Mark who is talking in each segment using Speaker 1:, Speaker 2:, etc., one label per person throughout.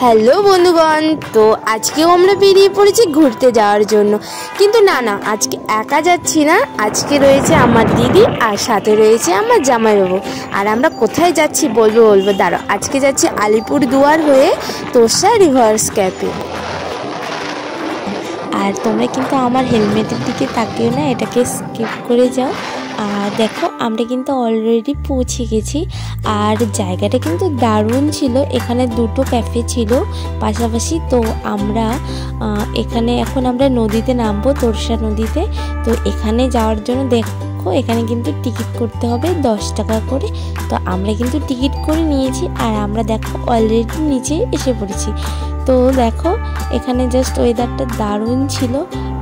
Speaker 1: Hello বন্ধুগণ, তো আজকেও আমরা বেরিয়ে পড়েছি ঘুরতে যাওয়ার জন্য। কিন্তু না, আজকে একা যাচ্ছি না, আজকে রয়েছে আমার দিদি আর সাথে রয়েছে আমার জামাইবাবু। আর আমরা কোথায় যাচ্ছি বলবো দাঁড়াও। আজকে যাচ্ছি আলিপুরদুয়ার হয়ে তোরসা রিভার্স ক্যাফে। আর তোমরা কিন্তু আমার হেলমেটের দিকে তাকিও না, এটাকে স্কিপ করে যাও। আর দেখো আমরা কিন্তু অলরেডি পৌঁছে গেছি। আর জায়গাটা কিন্তু দারুণ ছিল, এখানে দুটো ক্যাফে ছিল পাশাপাশি। তো আমরা এখন আমরা নদীতে নামবো, তোরসা নদীতে। তো এখানে যাওয়ার জন্য দেখো এখানে কিন্তু টিকিট করতে হবে 10 টাকা করে। তো আমরা কিন্তু টিকিট করে নিয়েছি আর আমরা দেখো অলরেডি নিচে এসে পড়েছি। তো দেখো এখানে জাস্ট ওয়েদারটা দারুণ ছিল।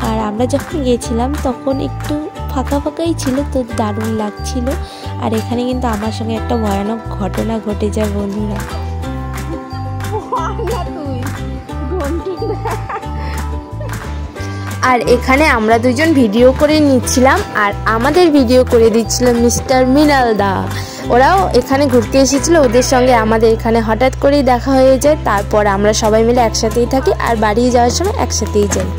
Speaker 1: আর আমরা যখন গিয়েছিলাম তখন একটু ফাঁকাই ছিল, তো দারুণ লাগছিল। আর এখানে কিন্তু আমার সঙ্গে একটা ভয়ানক ঘটনা ঘটে যায় বন্ধুরা। আর এখানে আমরা দুজন ভিডিও করে নিচ্ছিলাম আর আমাদের ভিডিও করে দিচ্ছিল মিস্টার মৃণাল দা। ওরাও এখানে ঘুরতে এসেছিল, ওদের সঙ্গে আমাদের এখানে হঠাৎ করেই দেখা হয়ে যায়। তারপর আমরা সবাই মিলে একসাথেই থাকি আর বাড়ি যাওয়ার সময় একসাথেই যাই।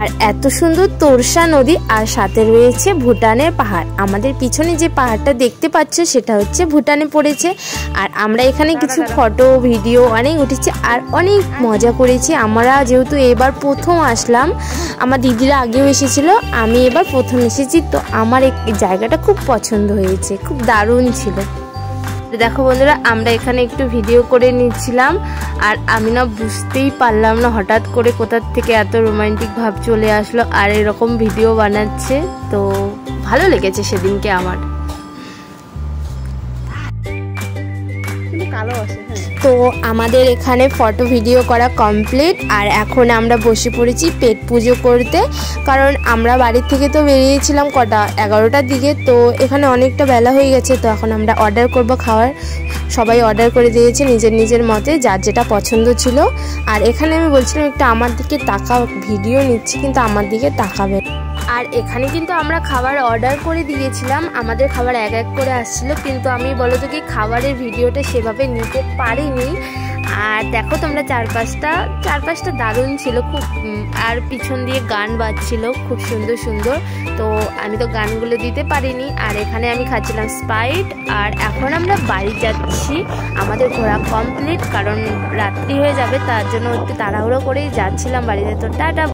Speaker 1: আর এত সুন্দর তোরসা নদী আর সাথে রয়েছে ভুটানের পাহাড়। আমাদের পিছনে যে পাহাড়টা দেখতে পাচ্ছ সেটা হচ্ছে ভুটানে পড়েছে। আর আমরা এখানে কিছু ফটো ভিডিও অনেক উঠেছি আর অনেক মজা করেছি। আমরা যেহেতু এবার প্রথম আসলাম, আমার দিদিরা আগেও এসেছিল, আমি এবার প্রথম এসেছি, তো আমার এই জায়গাটা খুব পছন্দ হয়েছে, খুব দারুণ ছিল। দেখো বন্ধুরা, আমরা এখানে একটু ভিডিও করে নিচ্ছিলাম আর আমি না বুঝতেই পারলাম না হঠাৎ করে কোথা থেকে এত রোমান্টিক ভাব চলে আসলো আর এরকম ভিডিও বানাচ্ছে। তো ভালো লেগেছে সেদিনকে আমার। তো আমাদের এখানে ফটো ভিডিও করা কমপ্লিট আর এখন আমরা বসে পড়েছি পেট পুজো করতে। কারণ আমরা বাড়ির থেকে তো বেরিয়েছিলাম কটা 11টার দিকে, তো এখানে অনেকটা বেলা হয়ে গেছে। তো এখন আমরা অর্ডার করব খাবার। সবাই অর্ডার করে দিয়েছে নিজের মতে, যার যেটা পছন্দ ছিল। আর এখানে আমি বলছিলাম একটু আমার দিকে তাকাও, ভিডিও নিচ্ছি কিন্তু আমার দিকে তাকাবে। আর এখানে কিন্তু আমরা খাবার অর্ডার করে দিয়েছিলাম, আমাদের খাবার এক এক করে আসছিল, কিন্তু আমি বলো তো কি খাবারের ভিডিওটা সেভাবে নিতে পারিনি। আর দেখো তোমরা চারপাশটা দারুণ ছিল খুব। আর পিছন দিয়ে গান বাজছিল খুব সুন্দর। তো আমি তো গানগুলো দিতে পারিনি। আর এখানে আমি খাচ্ছিলাম স্প্রাইট। আর এখন আমরা বাড়ি যাচ্ছি, আমাদের ঘোরা কমপ্লিট, কারণ রাত্রি হয়ে যাবে, তার জন্য একটু তাড়াহুড়ো করেই যাচ্ছিলাম বাড়িতে। তো টাটা।